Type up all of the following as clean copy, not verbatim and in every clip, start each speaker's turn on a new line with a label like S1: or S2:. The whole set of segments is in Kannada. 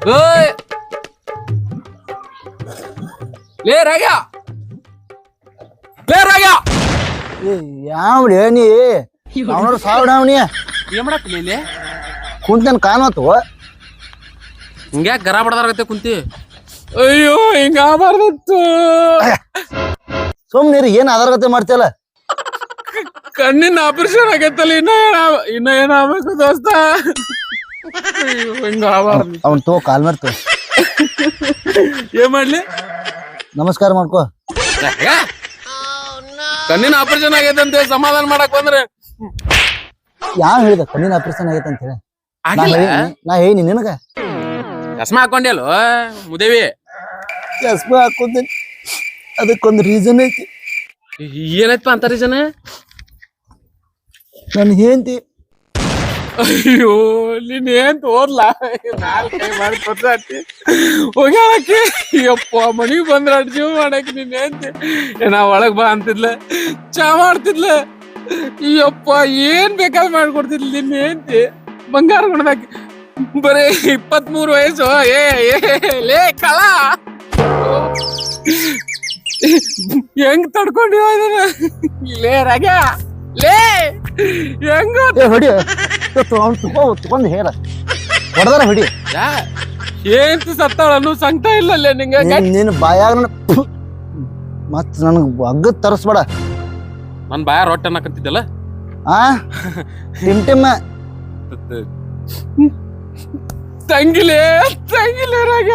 S1: ಓಯ್ ಲೇ ರಾಗ್ಯ ಲೇ ರಾಗ್ಯ
S2: ಯಾವ್ಡಿ ನೀ ಅವನವ್ರು ಸಾವಡಾವಣಿ
S1: ಏನ್ ಮಾಡತ್ತಿ ಇಲ್ಲಿ
S2: ಕುಂತನ್ ಕಾಣತ್ತು
S1: ಹಿಂಗ್ಯಾಕ್ ಗರ ಬಡದಾರಗತ್ತೆ ಕುಂತಿ ಅಯ್ಯೋ ಹಿಂಗ ಆಗ್ಬಾರ್ದತ್ತು
S2: ಸುಮ್ನಿರಿ ಏನ್ ಅದರ್ಗತೆ ಮಾಡ್ತಿಯಲ್ಲ
S1: ಕಣ್ಣಿನ ಆಪರೇಷನ್ ಆಗೈತಲ್ಲ ಇನ್ನ ಏನಾಗ್ಬೇಕು ದೋಸ್ತ ಹಿಂಗ ಆಗ್ಬಾರ್ದು
S2: ಅವ್ನ್ ತೋ ಕಾಲ್ ಮಾಡ್ತು
S1: ಏನ್ ಮಾಡ್ಲಿ
S2: ನಮಸ್ಕಾರ ಮಾಡ್ಕೋ
S1: ಕಣ್ಣಿನ ಆಪರೇಷನ್ ಆಗೈತಂತೆ ಸಮಾಧಾನ ಮಾಡಕ್ ಬಂದ್ರೆ
S2: ಯಾವ್ ಹೇಳಿದ ಕಣ್ಣಿನ ಆಪರೇಷನ್ ಆಗೈತೆ ಅಂತ ಹೇಳಿ ನಾ ಹೇಳಿ ನಿನಗ
S1: ಚಸ್ಮಾ ಹಾಕೊಂಡ್ಯಲ್ವ ಮುದೇವಿ
S2: ಚಸ್ಮಾ ಹಾಕೊಂತೀನಿ ಅದಕ್ಕೊಂದು ರೀಸನ್ ಐತಿ
S1: ಏನೈತಪ್ಪ ಅಂತ ರೀಸನ್
S2: ನನ್ ಹೆಂಡತಿ
S1: ಅಯ್ಯೋ ನೀನ್ ಏನ್ ತೋರ್ಲಾ ನಾಲ್ಕು ಕೈ ಮಾಡಿ ತೋರ್ಸಾತಿ ಹೋಗ್ಯಾಳಕ್ಕೆ ಯಪ್ಪ ಮನಿಗ್ ಬಂದ್ರ ಜೀವ ಮಾಡಕ್ ನೀನ್ ಏನ್ತಿ ನಾ ಒಳಗ್ ಬಾ ಅಂತಿದ್ಲ ಚಾ ಮಾಡ್ತಿದ್ಲ ಯಪ್ಪ ಏನ್ ಬೇಕಾದ್ ಮಾಡ್ಕೊಡ್ತಿದ್ಲ ನಿನ್ ಏನ್ತಿ ಬಂಗಾರ ಗುಣದಾಕಿ ಬರೀ 23 ವಯಸ್ಸು ಲೇ ಕಳ ಹೆಂಗ್ ತಡ್ಕೊಂಡಿವ ಲೇ ರಾಗ ಲೇ ಹೆಂಗ
S2: ಹೊಡಿ ತಗೊಂಡ್ ಹೇಳ ಹೊಡೆದಾರ ಹೊಡಿ
S1: ಏಂತ ಸತ್ತಾಳ ಅನ್ನೋ ಸಂಕಟ ಇಲ್ಲಲ್ಲೇ ನಿಂಗ
S2: ನಿನ್ ಬಾಯಾಗ ಮತ್ ನನಗ್ ಅಗ್ಗದ್ ತರಸ್ಬೇಡ
S1: ನನ್ ಬಾಯ ರೊಟ್ಟಿ ಅನ್ನಕಂತಿದ್ದಲ್ಲ
S2: ಆ ಟಿಮ್
S1: ತಂಗಿಲೇ ರಾಗ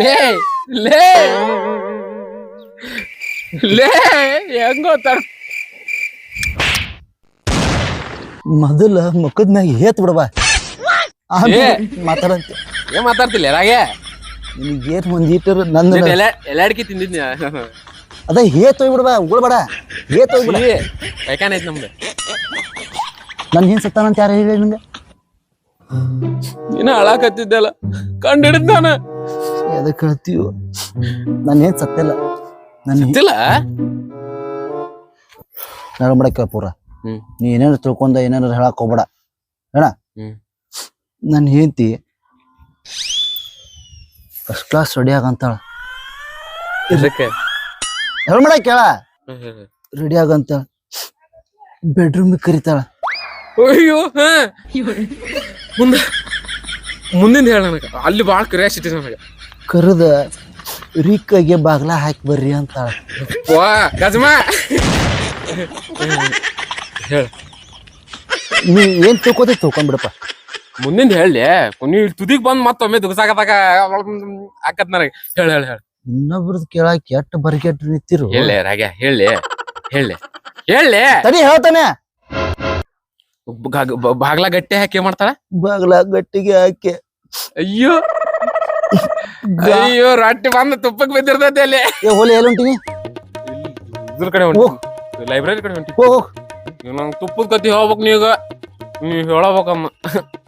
S1: ಲೇ ಲೇ ಲೇ ಹೆಂಗೋ
S2: ಮೊದಲ ಮುಖದ ಮ್ಯಾಗ ಹೇತ್ ಬಿಡಬಾ ಮಾತಾಡಂತೆ
S1: ಏನ್ ಮಾತಾಡ್ತಿಲ್ಲ ರಾಗೆ
S2: ನಿನಗೆ ಏನ್ ಒಂದೀಟರ್ ನಂದ
S1: ಎಲ್ಲಾಡ್ಕಿ ತಿಂದಿದ್ನಿ
S2: ಅದ ಹೇತ್ ಹೋಗ್ಬಿಡ್ಬಾ ಉಗುಳ್ಬೇಡ ಹೇತ್ ಹೋಗ್ಬಿಡ
S1: ಕೈಕಾನ ಐತಿ ನಮ್ದು
S2: ನನ್ ಏನ್ ಸತ್ತಾನಂತ ಯಾರು ಹೇಳಿ ನಿಂಗೆ
S1: ನೀನ ಹಾಳಾಕತ್ತಿದ್ದಲ್ಲ ಕಂಡು ಹಿಡಿದ್ ನಾನು
S2: ಎದಕ್ ಹೇಳ್ತೀವ ನಾನು ಏನ್ ಸತ್ತಿಲ್ಲ
S1: ಸತ್ತಿಲ್ಲ
S2: ನಡಂಬಡಕ್ಕೆ ಪೂರ ನೀ ಏನೇನು ತಿಳ್ಕೊಂಡ ಏನೇನಾರ ಹೇಳಕ್ ಹೋಗ್ಬೇಡ ಹೇಳ ನನ್ ಹೆಂಡತಿ ಫಸ್ಟ್ ಕ್ಲಾಸ್ ರೆಡಿ ಆಗಂತಾಳ ಹೇಳ್ಬೇಡ ಕೇಳ ರೆಡಿ ಆಗಂತಾಳ ಬೆಡ್ರೂಮ್ ಕರಿತಾಳ
S1: ಅಯ್ಯೋ ಮುಂದಿನ ಹೇಳ ನನಗ ಅಲ್ಲಿ ಬಾಳ ಕ್ಯೂರಿಯಾಸಿಟಿ ನನಗ
S2: ಕರೆದ ರಿಕ್ಕಾಗೆ ಬಾಗ್ಲ ಹಾಕಿ ಬರ್ರಿ ಅಂತಾಳ
S1: ವಾ ಗಜಮಾ ಹೇಳ
S2: ನೀ ಏನ್ ತಿಳ್ಕೊಂಡ್ಬಿಡಪ್ಪ
S1: ಮುಂದಿಂದ ಹೇಳಿ ನೀವು ತುದಿಗ್ ಬಂದ್ ಮತ್ತೊಮ್ಮೆ ದುಗಸಾಕದಾಗ ಆಕತ್ ನನಗ ಹೇಳ ಹೇಳ ಹೇಳ
S2: ಇನ್ನೊಬ್ರದ್ ಕೇಳಾಕ ಕೆಟ್ಟ ಬರ್ಗೆಟ್ ನಿಂತಿರು
S1: ಹೇಳಿ ರಾಗ್ಯ ಹೇಳಿ ಹೇಳಿ ಹೇಳಿ
S2: ತಡಿ ಹೇಳ್ತಾನೆ
S1: ಬಾಗ್ಲ ಗಟ್ಟಿ ಹಾಕಿ ಮಾಡ್ತಾಳ
S2: ಬಾಗ್ಲ ಗಟ್ಟಿಗೆ ಹಾಕಿ
S1: ಅಯ್ಯೋ ಅಯ್ಯೋ ರೊಟ್ಟಿ ಬಂದು ತುಪ್ಪಕ್ ಬಿದ್ದಿರ್ತೈತಿ ಅಲ್ಲಿ
S2: ಹೋಲಿ ಎಲ್ಲಿ ಹೊಂಟಿನಿ
S1: ಇದ್ರ ಕಡೆ ಹೊಂಟಿ ಲೈಬ್ರರಿ ಕಡೆ ಹೊಂಟಿ
S2: ಹೋಗ್
S1: ನಂಗೆ ತುಪ್ಪದ ಕತಿ ಹೇಳ್ಬೇಕು ನೀಗ ನೀವ್ ಹೇಳಬೇಕಮ್ಮ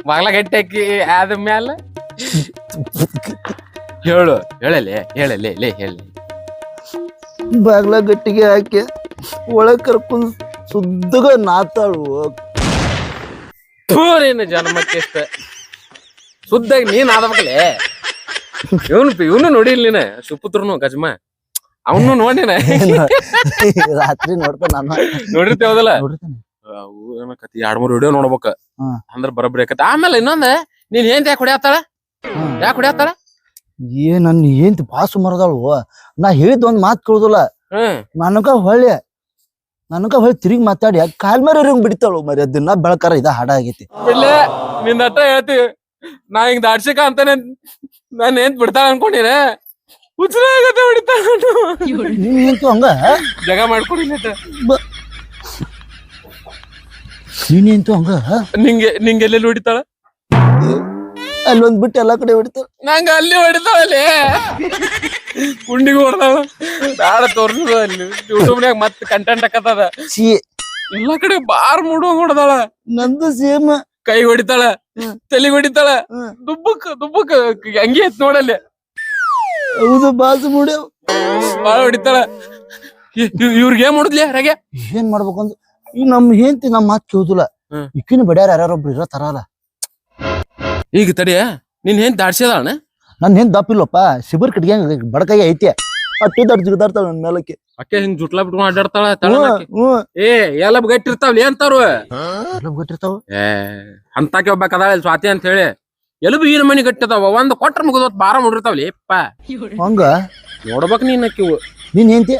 S1: ಬಾಗ್ಲ ಗಟ್ಟಿ ಹಾಕಿ ಆದ ಮ್ಯಾಲ ಹೇಳಲೆ ಲೇ ಹೇಳಿ
S2: ಬಾಗ್ಲ ಗಟ್ಟಿಗೆ ಹಾಕಿ ಒಳಗ್ ಕರ್ಕೊಂಡ್ ಸುದ್ದಗ ನಾತಾಳು
S1: ನೀನು ಜನ್ಮಕ್ಕೆ ಇಷ್ಟ ಸುದ್ದಾಗಿ ನೀನ್ ಆದಬೇಕಲೆ ಇವನು ನೋಡಿಲ್ ನೀನ ಸುಪುತ್ರನು ಗಜಮ ಅವನು ನೋಡಿನ
S2: ರಾತ್ರಿ ನೋಡ್ತಾ ನಾನು
S1: ನೋಡಿರ್ತೇವದಲ್ಲ ಕತಿ 2-3 ವಿಡಿಯೋ ನೋಡ್ಬೇಕ ಅಂದ್ರ ಬರಬ್ರಿ ಆಕತಿ ಆಮೇಲೆ ಇನ್ನೊಂದ ನೀನ್ ಏನ್ ಯಾಕೆ ಹೊಡ್ಯಾತಾಳ
S2: ನನ್ ಏನ್ ಬಾಸು ಮರದಾಳು ನಾ ಹೇಳಿದ್ ಒಂದ್ ಮಾತ್ ಕೇಳುದಿಲ್ಲ ನನಗ ಹೊಳ್ಳಿ ತಿರುಗಿ ಮಾತಾಡಿ ಕಾಲ್ ಮೇಲೆ ರಿಂಗ್ ಬಿಡ್ತಾಳು ಮರಿ ದಿನ ಬೆಳಕಾರ ಇದ ಹಾಡ ಆಗೈತಿ
S1: ಬಿಡ್ಲೆ ನಿನ್ ಅಟ್ಟ ಹೇಳ್ತಿ ನಾ ಹಿಂಗ್ ದಾಡ್ಸಿಕ ಅಂತಾನೆ ನಾನ್ ಏನ್ ಬಿಡ್ತಾಳ ಅನ್ಕೊಂಡಿನ ಹುಚ್ಚರ ಆಗತ್ತೆ ಬಿಡ್ತಾಳ
S2: ನೀನಂತೂ ಹಂಗ
S1: ಜಗ ಮಾಡ್ಕೊಂಡಿಲ್ಲ
S2: ನೀನಂತೂ ಹಂಗ
S1: ನಿಂಗೆ ಎಲ್ಲೆಲ್ಲಿ ಹೊಡಿತಾಳ
S2: ಅಲ್ಲೊಂದ್ ಬಿಟ್ಟು ಎಲ್ಲಾ ಕಡೆ ಹೊಡಿತಾಳ
S1: ನಂಗ ಅಲ್ಲಿ ಹೊಡಿತಾವಲ್ಲಿ ಕುಂಡಿಗೆ ಹೊಡ್ದಾವ ಬ್ಯಾಡ ತೋರ್ಸದ ಅಲ್ಲಿ ಯೂಟ್ಯೂಬ್ನ್ಯಾಗ ಮತ್ ಕಂಟೆಂಟ್ ಹಾಕತ್ತದ ಎಲ್ಲಾ ಕಡೆ ಬಾರ್ ಮೂಡುವ ಹೊಡ್ದಾಳ
S2: ನಂದು ಸೇಮ್
S1: ಕೈ ಹೊಡಿತಾಳ ತಲೆಗೆ ಹೊಡಿತಾಳ ದುಬ್ಬಕ್ ಹಂಗೆ ಐತ್ ನೋಡಲ್ಲಿ
S2: ಹೌದು ಬಾಸು ಮೂಡ್ಯಾವ
S1: ಬಾಳ ಹೊಡಿತಾಳ ಇವ್ರಿಗೆ ಏನ್ ಮಾಡುದ್ಲಿ ಹಾಗೆ
S2: ಏನ್ ಮಾಡ್ಬೇಕಂದ್ರ ಈಗ ನಮ್ ಹೆಂಡತಿ ನಮ್ ಮಾತ್ ಕೇಳುದಿಲ್ಲ ಈಕಿನ ಬಡ್ಯಾರ ಯಾರೊಬ್ರು ಇರೋ ತರಲ್ಲ
S1: ಈಗ ತಡಿಯ ನಿನ್ ಏನ್ ದಾಡ್ಸ್ಯದಾಳ
S2: ನನ್ ಹಿಂದ್ ದಪ್ಪಿಲ್ಲಪ್ಪ ಶಿಬಿರ್ ಕಟ್ಗೆ ಬಡಕಾಯಿ ಐತಿ ಅಟ್ಟಿ ದಡ್ ಜಿಗದಾಡ್ತಾಳ ನನ್ ಮೇಲಕ್ಕೆ
S1: ಅಕ್ಕೆ ಹಿಂಗ್ ಜುಟ್ಲಾ ಬಿಟ್ಕೊಂಡ್ ಅಡ್ಡಾಡ್ತಾಳ
S2: ಹ್ಮ್
S1: ಏ ಎಲ್ಲ ಗಟ್ಟಿರ್ತಾವ್ಲಿ ಅಂತಾರು
S2: ಎಲ್ಲ ಗೊತ್ತಿರ್ತಾವ
S1: ಏ ಅಂತಾಕೆ ಒಬ್ಬ ಕದಾಳ ಸ್ವಾತಿ ಅಂತ ಹೇಳಿ ಎಲುಬು ಈನ ಮನಿ ಗಟ್ಟಿದಾವ ಒಂದ್ ಕೊಟ್ರ ಮುಗಿದ ಬಾರ ಮುಡಿರ್ತಾವ್ಲಿ ಅಪ್ಪ
S2: ಹಂಗ
S1: ನೋಡ್ಬೇಕ್ ನೀನ್ ಅಕ್ಕಿವು
S2: ನೀನ್ ಹೆಂಡ್ತಿ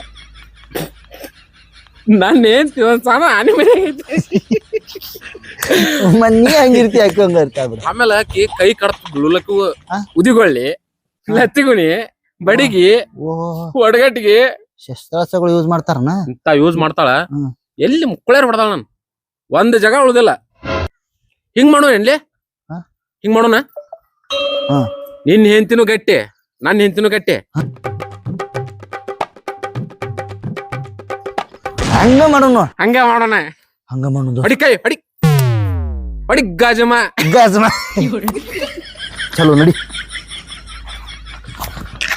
S1: ನಾನ್ ಏನ್ತಿ ಒಂದ್ ಸಮ ಆನಿ ಮನೆ ಐತಿ
S2: ನೀ ಹಂಗಿರ್ತಿ ಯಾಕೆ ಹಂಗ ಇರ್ತಾ ಬಿಡ
S1: ಆಮೇಲೆ ಆಕಿ ಕೈ ಕಡ್ತ ಬಿಳುಲಕ್ಕೂ
S2: ಆ?
S1: ಉದಿಗೊಳ್ಳಿ ಲತ್ತಿಗುಣಿ ಬಡಿಗಿ
S2: ಓ
S1: ಒಡಗಟ್ಟಿಗೆ
S2: ಶಸ್ತ್ರಾಸ್ತ್ರಗಳು ಯೂಸ್ ಮಾಡ್ತಾರನ
S1: ಇಂತ ಯೂಸ್ ಮಾಡ್ತಾಳ
S2: ಹ್ಮ್.
S1: ಎಲ್ಲಿ ಮುಕ್ಕಳೇರ್ ಹೊಡೆದಾಳ ನಾನು ಒಂದ್ ಜಾಗ ಉಳ್ದಿಲ್ಲ ಹಿಂಗ್ ಮಾಡೋಣ ಏನ್ಲಿ
S2: ಹಾ?
S1: ಹಿಂಗ್ ಮಾಡೋಣ
S2: ಹಾ.
S1: ನಿನ್ ಹೆಂತಿನೂ ಗಟ್ಟಿ ನನ್ ಹೆಂತಿನೂ ಗಟ್ಟಿ
S2: ಹಂಗ ಮಾಡೋಣ
S1: ಹಂಗ ಮಾಡೋಣ
S2: ಹಂಗ ಮಾಡೋದು
S1: ಹೊಡಿ ಕೈ ಹೊಡಿ ಹೊಡಿ ಗಾಜಮ್ಮ
S2: ಗಾಜನ ಚಲೋ ನಡಿ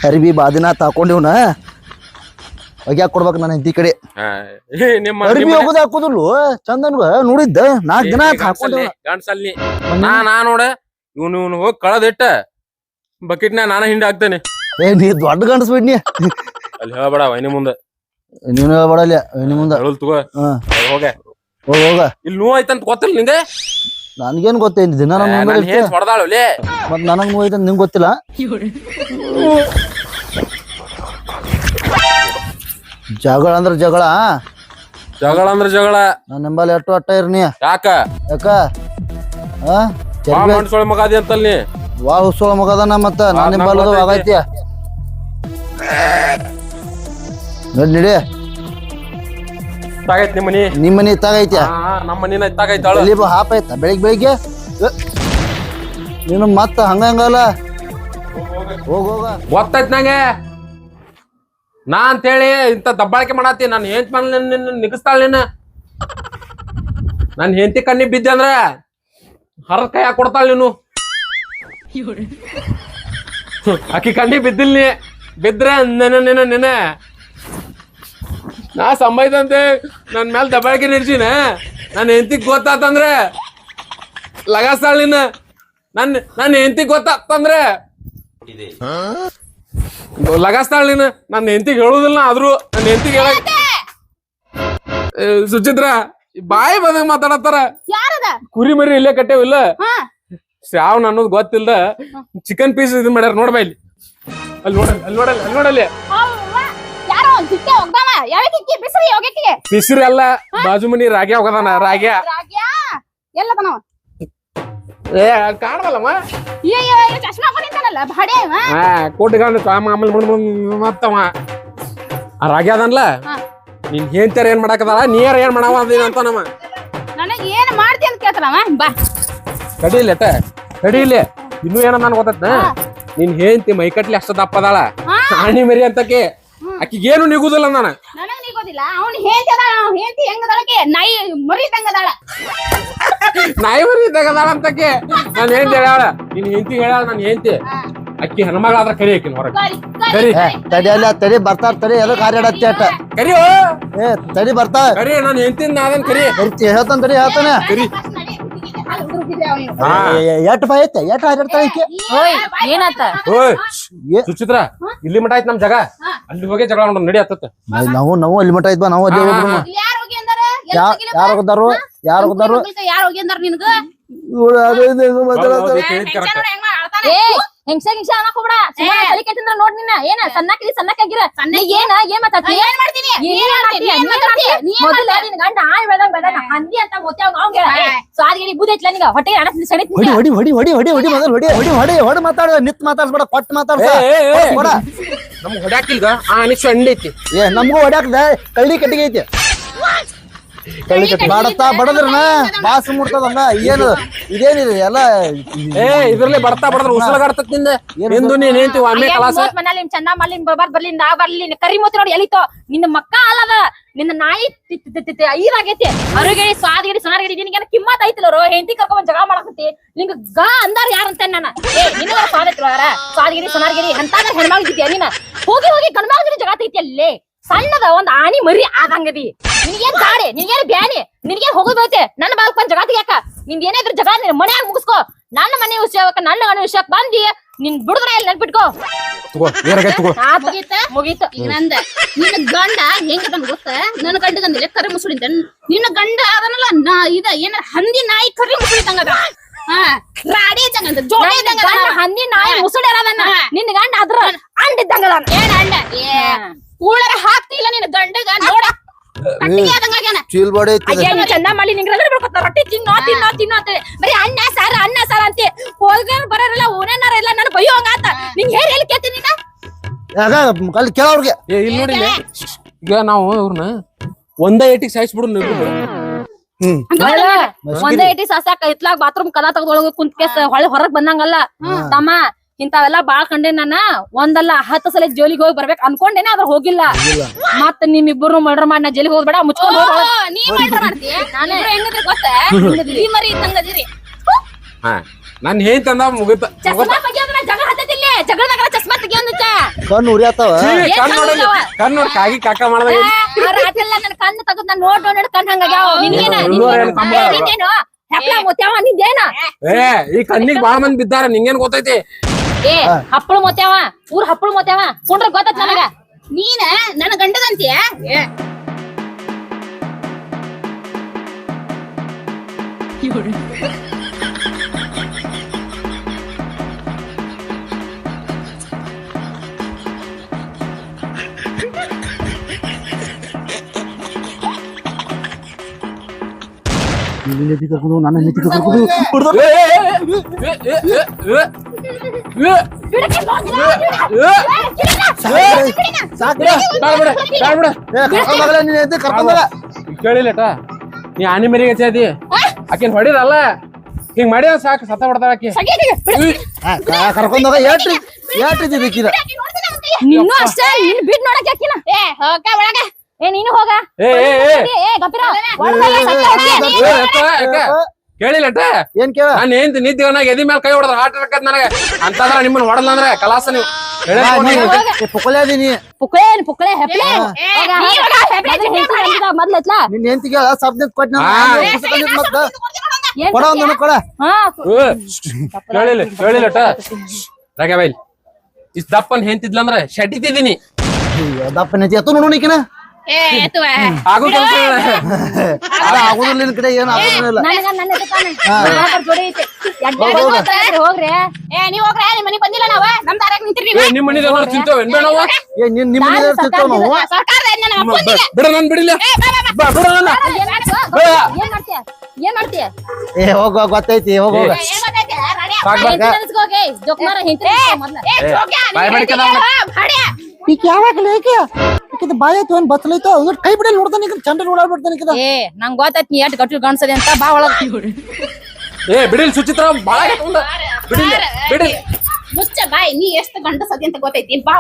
S2: ಅರಿಬಿ ಬಾದಿನ ತಾಕೊಂಡಿವ್ನ ಒಗ್ಯಾಕ್ ಕೊಡ್ಬೇಕು ನನ್ನ ಹೆಂಡತಿ ಕಡೆ
S1: ನಿಮ್ಮ
S2: ಅರಿಬಿ ಹೋಗೋದ್ ಹಾಕೋದಿಲ್ಲು ಚಂದನ್ಗ ನೋಡಿದ್ದ 4 ದಿನ ಆತ್ ಹಾಕೊಂಡೆ
S1: ಗಂಡ್ಸಲ್ಲಿ ನಾ ನೋಡ ಇವ್ನು ಹೋಗಿ ಕಳದಿಟ್ಟ ಬಕೆಟ್ನ ನಾನ ಹಿಂಡ ಹಾಕ್ತೇನೆ
S2: ಏ ನೀ ದೊಡ್ಡ ಗಂಡಸ್ಬಿಡ್ನಿ
S1: ಅಲ್ಲಿ ಹೇಳ್ಬೇಡ ವೈನಿ ಮುಂದೆ
S2: ನೀನು ಹೇಳ್ಬೇಡಲ್ಲ ನಿಮ್ ಮುಂದ
S1: ಹೇಳಲ್ ತಗೋ ಹೋಗ
S2: ಹೋಗ ಹೋಗ
S1: ಇಲ್ಲಿ ನೋವು ಆಯ್ತಂತ ಗೊತ್ತಿಲ್ಲ ನಿಂಗೆ
S2: ನನ್ಗೇನ್ ಗೊತ್ತೈತಿ ದಿನ ನಮ್ಮ
S1: ಹೊಡೆದಾಳಲೆ
S2: ಮತ್ ನನಗ್ ನೋವು ಐತಂತ ನಿಂಗ್ ಗೊತ್ತಿಲ್ಲ ಜಗಳ ಅಂದ್ರ ಜಗಳ
S1: ಜಗಳ ಅಂದ್ರ ಜಗಳ
S2: ನನ್ನ ನಂಬಲ್ಲಿ ಅಟ್ಟು ಅಟ್ಟ ಇರ್ನಿ
S1: ಯಾಕ
S2: ಯಾಕ ಆ
S1: ಮನ್ಸೊಳ ಮಗಾದಿ ಅಂತಲ್ ನೀ
S2: ವಾ ಹುಸೋಳ ಮಗದನ ಮತ್ತ ನನ್ನ ನಿಂಬಲ್ಲದು ಆಗೈತಿ ನಡಿ ನಡಿ
S1: ತಾಗೈತ್ ನಿಮ್ಮ ಮನಿ
S2: ನಿಮ್ ಮನಿ ತಾಗೈತಿ
S1: ನಮ್ಮ ಮನಿನ ತಾಗೈತಾಳ
S2: ಅಲ್ಲಿ ಹಾಪ ಐತ ಬೆಳಿಗ್ಗೆ ನೀನು ಮತ್ತ ಹಂಗಲ್ಲ ಹೋಗ ಹೋಗ
S1: ಗೊತ್ತೈತ್ ನಂಗೆ ನಾ ಅಂತೇಳಿ ಇಂತ ದಬ್ಬಾಳಿಕೆ ಮಾಡತ್ತಿ ನಾನು ಹೆಂತ್ ಮೇಲೆ ನಿನ್ನ ನಿಗಸ್ತಾಳ ನಿನ್ನ ನನ್ ಹೆಂಡತಿ ಕಣ್ಣಿ ಬಿದ್ದೆ ಅಂದ್ರ ಹರದ ಕೈ ಕೊಡ್ತಾಳ ನೀನು ಆಕಿ ಕಣ್ಣಿ ಬಿದ್ದಿಲ್ ನೀ ಬಿದ್ರೆ ನಿನ್ನ ನಾ ಸಂಬೈದಂತೆ ನನ್ ಮೇಲೆ ದಬ್ಬಾಳಿಕೆ ನಿರ್ಸಿನ ನನ್ನ ಹೆಂಡತಿಗ್ ಗೊತ್ತಾತಂದ್ರೆ ಲಗಾಸ್ತಾಳ ನಿನ್ನ ನನ್ನ ಹೆಂಡತಿಗ್ ಗೊತ್ತಾತಂದ್ರೆ ಲಗಾಸ್ತಾಳ ನೀನು ನನ್ನ ಹೆಂಡತಿಗೆ ಹೇಳುದಿಲ್ಲ ಆದ್ರೂ ನನ್ನ ಹೆಂಡತಿಗೆ ಹೇಳಕ್ ಸುಚಿತ್ರ ಬಾಯಿ ಬಂದಂಗ ಮಾತಾಡತ್ತಾರ ಕುರಿ ಮರಿ ಇಲ್ಲೇ ಕಟ್ಟೇವಿಲ್ಲ ಶ್ರಾವಣ ಅನ್ನೋದು ಗೊತ್ತಿಲ್ದ ಚಿಕನ್ ಪೀಸ್ ಇದು ಮಾಡ್ಯಾರ ನೋಡ್ಬಾ ಇಲ್ಲಿ ಅಲ್ಲಿ ನೋಡಲ್ಲಿ ಬಿಸಿರಿ ಅಲ್ಲ ಬಾಜು ಮನಿ ರಾಗ್ಯ ಹೋಗದಾನ ರಾಗ್ಯ ಏ ಕಾಣವಲ್ಲಮ್ಮ ಕೋಟಿಗಂಡ ಆಮೇಲೆ ಮತ್ತವ ಆ ರಾಗ್ಯ ಅದನ್ಲ ನಿನ್ ಹೇಳ್ತಾರ ಏನ್ ಮಾಡಾಕದಾಳ ನೀರ ಏನ್ ಮಾಡಾವ ಅಂತ ನಮ್ಮ
S3: ನನಗೆ ಏನ್ ಮಾಡ್ತಿ ಅಂತ ಕೇಳ್ತಾನವ ಬಾ
S1: ಕಡಿಲಿ ಕಡಿಲಿ ಇನ್ನೂ ಏನ ನನ್ ಗೊತ್ತ ನಿನ್ ಹೆಂಡತಿ ಮೈಕಟ್ಲಿ ಅಷ್ಟ ದಪ್ಪದಾಳ ಆಣಿ ಮರಿ ಅಂತಕ್ಕೆ ಆಕಿಗೇನು ನಿಗುದಿಲ್ಲ ನಾನು
S3: ನನಗ್ ನಿಗೋದಿಲ್ಲ ಅವ್ನು ಹೇಳ್ತಿ ಅದಾಳ ಅವ್ನು ಹೇಳ್ತಿ ಹೆಂಗದಾಳಕ್ಕೆ ನಾಯಿ ಮರಿದಂಗದಾಳ
S1: ನಾಯಿ ಮರಿ ಇದ್ದಾಗದಾಳ ಅಂತಕ್ಕೆ ನಾನು ಹೆಂಡತಿ ಹೇಳ ನಿನ್ ಹೆಂಡತಿ ಹೇಳ ನಾನು ಹೆಂಡತಿ ಅಕ್ಕಿ ಹೆಣ್ಮಗಳ ಆದ್ರ ಕರಿ ಆಕಿನ ಹೊರಗೆ ಕರಿ
S2: ತಡಿ ಅಲ್ಲ ತಡಿ ಬರ್ತಾರ ತಡಿ ಎದಕ್ ಹಾರಾಡತ್ತಿ ಅಟ್ಟ
S1: ಕರಿಯೋ
S2: ಏ ತಡಿ ಬರ್ತಾವ
S1: ಕರಿ ನಾನು ಹೆಂಡತಿನ ನಾದನ್ ಕರಿ
S2: ಹೇಳ್ತಾನ ತಡಿ ಹೇಳ್ತಾನೆ
S1: ಕರಿ
S2: ಎಟ್ ಬಾಯ್ ಐತೆ ಎಟ್ ಹಾರಾಡ್ತಾಳ ಈಕೆ
S3: ಏನಾತ
S1: ಓಯ್ ಸುಚಿತ್ರ ಇಲ್ಲಿ ಮಠ ಆಯ್ತು ನಮ್ ಜಾಗ ಅಲ್ಲಿ ಹೋಗಿ ಜಗಳ ಮಾಡೋಣ ನಡಿ ಆತತ್ತ
S2: ನಾವು ಅಲ್ಲಿ ಮಠ ಇದ್ವಾ ನಾವು ಅಲ್ಲಿ ಹೋಗ್ಬಿಡು
S3: ಯಾರು ಹೋಗಿ ಅಂದಾರ
S2: ಯಾರು ಹೋದಾರು ಯಾರು ಹೋದಾರು
S3: ಯಾರು ಹೋಗಿ ಅಂದಾರ ನಿನಗ ಹೆಂಗ್ಸ ಅನ್ನಕ್ ಹೋಗ್ಬೇಡ ತಲೆ ಕೆಟ್ಟಿಂದ್ರ ನೋಡ್ ನಿನ್ನ ಏನ ಸಣ್ಣಕ್ಕಿರ ಏನ ಏನ್ ಮಾತಾಡ್ತಿ ಏನ್ ಮಾಡ್ತೀನಿ ಮೊದಲ ನಿನ್ ಗಂಡ ಆಯ್ ಬೆಳದಂಗ್ ಬೆಳದ ಹಂದಿ ಅಂತ ಮೊತ್ತಾಗ ಅವಂಗ ಸ್ವಾದಿಗೆ ಬುದ್ಧಿ ಐತ್ಲ ನಿಗ ಹೊಟ್ಟೆ ಅಣಸ್ ಸೆಣಿತ್
S2: ಹೊಡಿ ಮಾತಾಡ ನಿತ್ ಮಾತಾಡ್ಸ್ಬೇಡ ಕೊಟ್ಟು ಮಾತಾಡ್ಸ
S1: ನಮ್ ಹೊಡ್ಯಾಕಿಲ್ಗ ಆ ಅನಿಕ್ಷ ಅಂಡಿ ಐತಿ
S2: ಏ ನಮ್ಗೂ ಹೊಡ್ಯಾಕದ ಕಳ್ಳಿ ಕಟ್ಟಿಗೆ ಐತಿ ಬಡತಾ ಬಡದ್ರನ ಬಾಸ್ ಮುಡ್ತದಲ್ಲ ಏನು ಇದೇನಿದೆ ಎಲ್ಲ
S1: ಏ ಇದ್ರಲ್ಲಿ ಬಡತಾ ಬಡದ್ರ ಉಸಲಾಗಾಡ್ತತ್ ನಿಂದ ಎಂದು ನೀನ್ ಹೇಳ್ತೀವಿ ಆಮೇಲೆ ಕಲಾಸ
S3: ಮನೇಲಿ ಚಂದ ಮಲ್ಲಿ ಬರ್ಲಿ ನಾ ಬರ್ಲಿ ಕರಿ ಮೂತಿ ನೋಡಿ ಎಲಿತೋ ನಿನ್ನ ಮಕ್ಕ ಅಲ್ಲದ ನಿನ್ನ ನಾಯಿ ಐರಾಗೈತಿ ಅರುಗೇಡಿ ಸ್ವಾದಗಿಡಿ ಸೊನಾರ್ಗೇಡಿ ನಿನಗೇನ ಕಿಮ್ಮತ್ ಐತಿಲ್ಲರೋ ಹೆಂಡತಿ ಕರ್ಕೊಂಡ್ ಜಗಳ ಮಾಡಕತ್ತಿ ನಿಂಗ ಗ ಅಂದಾರ ಯಾರಂತ ನಾನು ಏ ನಿನಗ ಸ್ವಾದ ಐತಿಲ್ವಾರ ಸ್ವಾದಗಿರಿ ಸೊನಾರ್ಗಿರಿ ಅಂತಾಗ ಹೆಣ್ಮಗಿದ್ಯಾ ನೀನ ಹೋಗಿ ಗಂಡ್ಮಗಿರಿ ಜಗಳ ಐತಿ ಅಲ್ಲೇ ಸಣ್ಣದ ಒಂದ್ ಆನಿ ಮರಿ ಆದಂಗದಿ ನಿನಗೇನ್ ಗಾಡಿ ನಿನಗೇನ್ ಬ್ಯಾನಿ ನಿನಗೇನ್ ಹೋಗೋದ್ ಬೈತೆ ನನ್ನ ಬಾಳಕ್ ಬಂದ್ ಜಗತ್ತಿಗೆ ಯಾಕ ನಿಂದ ಏನಾದ್ರು ಜಗಳ ಮನ್ಯಾಗ ಮುಗಿಸ್ಕೋ ನನ್ನ ಮನೆ ವಿಷಯಕ್ಕ ನನ್ನ ಮನೆ ವಿಷಯಕ್ಕೆ ಬಂದಿ ನಿನ್ ಬಿಡುದ್ರ ಎಲ್ಲಿ ನೆನ್ಪಿಟ್ಕೋ
S1: ತಗೋ ಏನಾಗೈತೆ ತಗೋ
S3: ಮುಗೀತ
S4: ಈಗ ನಂದ ನಿನ್ನ ಗಂಡ ಹೆಂಗದನ್ ಗೊತ್ತ ನನ್ನ ಗಂಡಗಂದಿಲ್ಲ ಕರಿ ಮುಸುಳಿಂದ ನಿನ್ನ ಗಂಡ ಅದನ್ನಲ್ಲ ಇದ ಏನ ಹಂದಿ ನಾಯಿ ಕರಿ ಮುಸುಳಿದಂಗದ ರಾಡಿ ಇದ್ದಂಗದ ಜೋಡಿ ಇದ್ದಂಗ
S3: ಹಂದಿ ನಾಯಿ ಮುಸುಡಿರದನ್ನ ನಿನ್ ಗಂಡ ಅದ್ರ ಅಂಡಿದ್ದಂಗದ
S4: ಏನ್ ಅಂಡ ಕೂಳರ ಹಾಕ್ತಿಲ್ಲ ನಿನ್ನ ಗಂಡಗ ನೋಡ ಕಟ್ಟಿಗೆ ಆದಂಗಾಗ್ಯಾನ
S2: ಚೀಲ್ ಬಾಡಿ ಐತಿ
S3: ಅಯ್ಯ ನೀ ಚಂದ ಮಾಡಿ ನಿಂಗ್ರೆಲ್ಲ ಬಿಡ್ಕೊತ ರೊಟ್ಟಿ ತಿನ್ನೋ ಅಂತ ಬರೀ ಅನ್ನ ಸಾರ ಅಂತೆ ಹೋಗ್ಯಾರ ಬರೋರಲ್ಲ ಓನೇನಾರ ಇಲ್ಲ ನಾನು ಬಯ್ಯೋ ಹಂಗಾತ ನಿಂಗ್ ಹೇಳಿ ಎಲ್ಲಿ ಕೇಳ್ತೀನಿ ನೀನ
S2: ಆಗ ಅಲ್ಲಿ ಕೇಳೋರ್ಗೆ
S1: ಏ ಇಲ್ಲಿ ನೋಡಿ ಈಗ ನಾವು ಇವ್ರನ್ನ ಒಂದೇ ಏಟಿಗೆ ಸಾಯಿಸ್ಬಿಡು ನೀವು
S3: ಒಂದೇ ಇಟಿ ಸಾಸಾಕ ಇತ್ಲಾಗ ಬಾತ್ರೂಮ್ ಕದ ತಗದೊಳಗ ಕುಂತ್ಕೇಸ್ ಹೊರಗ್ ಬಂದಂಗಲ್ಲ ತಮ್ಮ ಇಂತಾವೆಲ್ಲ ಬಾಳ್ ಕಂಡೆ ನಾನ ಒಂದಲ್ಲ 10 ಸಲ ಜೈಲಿಗೆ ಹೋಗಿ ಬರ್ಬೇಕು ಅನ್ಕೊಂಡೇನೆ ಅದ್ರ ಹೋಗಿಲ್ಲ ಮತ್ ನಿಮ್ಮಿಬ್ಬರು ಮರ್ಡರ್ ಮಾಡಿ ನಾ ಜೈಲಿಗೆ ಹೋಗ್ಬೇಡ ಮುಚ್ಕೊಂಡ್ ಹೋಗ್
S4: ನೀ ಮಾಡ್ತೀಯ ನಾನು ಹೆಂಗದ್ರಿ ಗೊತ್ತ ಈ ಮರಿ ಇದ್ದಂಗದಿರಿ
S1: ಹಾ ನನ್ ಏನ್ ತಂದ ಮುಗಿತ
S3: ಚಸ್ಮಾ ತೆಗಿಯೋದ್ರ ಜಗಳ ಹತ್ತತಿಲ್ಲ ಜಗಳದಾಗ ಚಸ್ಮಾ ತೆಗಿಯೋದಕ್ಕ
S2: ಕಣ್ಣು ಉರಿಯಾತಾವ
S1: ಕಣ್ ನೋಡಿ ಕಾಗಿ ಕಾಕ ಮಾಡ್ದ
S3: ರಾತ್ರಿಲ್ಲ ನನ್ ಕಣ್ಣು ತಗದ್ ನಾನ್ ನೋಡ್ ಕಣ್ ಹಂಗಾಗ್ಯಾವ ನಿನ್ಗೇನು ಹೆಪ್ಲ ಮುತ್ಯಾವ ನಿಂದೇನ
S1: ಏ ಈ ಕಣ್ಣಿಗೆ ಬಾಳ ಮಂದಿ ಬಿದ್ದಾರ ನಿಂಗೇನ್ ಗೊತ್ತೈತಿ
S3: ಏ ಹಪ್ಪಳ ಮೊತ್ಯಾವ ಊರ್ ಹಪ್ಪಳ ಮೊತ್ಯಾವ ಕುಂಡ್ರ ಗೊತ್ತತ್ ನನಗ
S4: ನೀನ ನನ್ನ ಗಂಡದಂತೀಯ
S2: ನೆತ್ತಿ ಕರ್ಕೊಂಡು ನನ್ನ ನೆತ್ತಿ ಕರ್ಕೊಂಡು ಕರ್ಕೊಂಡಲ್ಲ
S1: ಕೇಳಿಲ್ಲಟ ನೀ ಆನಿ ಮರಿಗೆ ಹಚ್ಚಿ ಆಕಿನ್ ಹೊಡಿರಲ್ಲ ಹಿಂಗ್ ಮಾಡಿದ ಸಾಕು ಸತ್ತ ಬಿಡ್ತಾಳ ಆಕಿ
S2: ಕರ್ಕೊಂಡೋಗ ಏಟ್ ಬೇಕಿದ
S3: ನಿನ್ನೂ ಅಷ್ಟೇ ನಿನ್ ಬಿಟ್ ನೋಡಕ್ ಯಾಕಿನ
S4: ಏ ಹೋಗ ಒಳಗ
S3: ಏ ನೀನು ಹೋಗ ಏ ಗಪ್ಪಿರ
S1: ಕೇಳಿಲ್ಲಟ
S2: ಏನ್ ಕೇಳ
S1: ನಾನು ಏನ್ ನಿಂತಿವನಾಗ ಎದಿ ಮೇಲೆ ಕೈ ಹೊಡೆದ್ರ ಹಾರ್ಟ್ ಅಟ್ಯಾಕ್ ನನಗೆ ಅಂತಂದ್ರ ನಿಮ್ಮನ್ನ ಹೊಡಲ್ಲ ಅಂದ್ರೆ ಕಲಾಸ ನೀವು
S2: ಪುಕ್ಕಲೆ ಅದೀನಿ
S3: ಪುಕ್ಕಳೆ ಹೆಪ್ಲೆ ಮೊದ್ಲ ಐತ್ಲಾ
S2: ನಿನ್ ಹೆಂತಿಗೆ ಸಬ್ಜೆಕ್ಟ್ ಕೊಟ್ಟು ಕೊಡ ಒಂದು ಕೊಡ
S1: ಕೇಳಿಲ್ಲಟ ರಾಗ ಬೈಲ್ ಇಷ್ಟ ದಪ್ಪನ್ ಹೆಂತಿದ್ಲಂದ್ರ ಶಟಿತಿದ್ದೀನಿ
S2: ದಪ್ಪನ ಎತ್ತು ನೋಡು ನೀಕಿನ
S4: ಏ ಎತ್ತುವ
S2: ಆಗುದಿಲ್ಲ ನಿನ್ ಕಡೆ ಏನು ಆಗುದಿಲ್ಲ
S3: ಹೋಗ್ರಿ
S4: ಏ ನೀವ್ ಹೋಗ್ರ ನಿಮ್ ಮನೆಗ್ ಬಂದಿಲ್ಲ ನಾವ ನಮ್ ದಾರ್ಯಾಗ ನಿಂತಿರಿ
S1: ನಿಮ್ ಮನಿದ ತಿಂತೇವೆ ಬೇಡವ
S2: ನಿಮ್ಮ ಮನೆ ತಿಳ್ತಾವ ನಾವು
S4: ಸರ್ಕಾರದ
S1: ಬಿಡ ನನ್ ಬಿಡಿಲ್ಲ ಬಿಡ ನನ್ನ
S3: ಏನ್ ಮಾಡ್ತೀಯ
S2: ಏ ಹೋಗ ಗೊತ್ತೈತಿ ಹೋಗ ಹೋಗ ಈಗ ಯಾವಾಗ ಬಾಯ್ ಐತಿ ಒಂದ್ ಬಸ್ಲೈತೋ ಕೈ ಬಿಡಲ್ ನೋಡ್ತಾನೆ ಚಂದ್ರ ಓಡಾಡ್ಬಿಡ್ತಾನೆ
S3: ಏ ನಂಗ್ ಗೊತ್ತಾಯ್ತು ನೀ ಎಷ್ಟ್ ಗಟ್ಟಿ ಕಾಣಿಸದೆ ಅಂತ ಬಾ ಒಳಗ
S1: ಏ ಬಿಡಿಲ್ ಸುಚಿತ್ರ ಬಾಳ ಬಿಡಿಲ್ ಬಿಡಿಲ್
S4: ಮುಚ್ಚ ಬಾಯ್ ನೀ ಎಷ್ಟು ಗಂಡ ಸದಿ ಅಂತ ಗೊತ್ತೈತಿ ಬಾ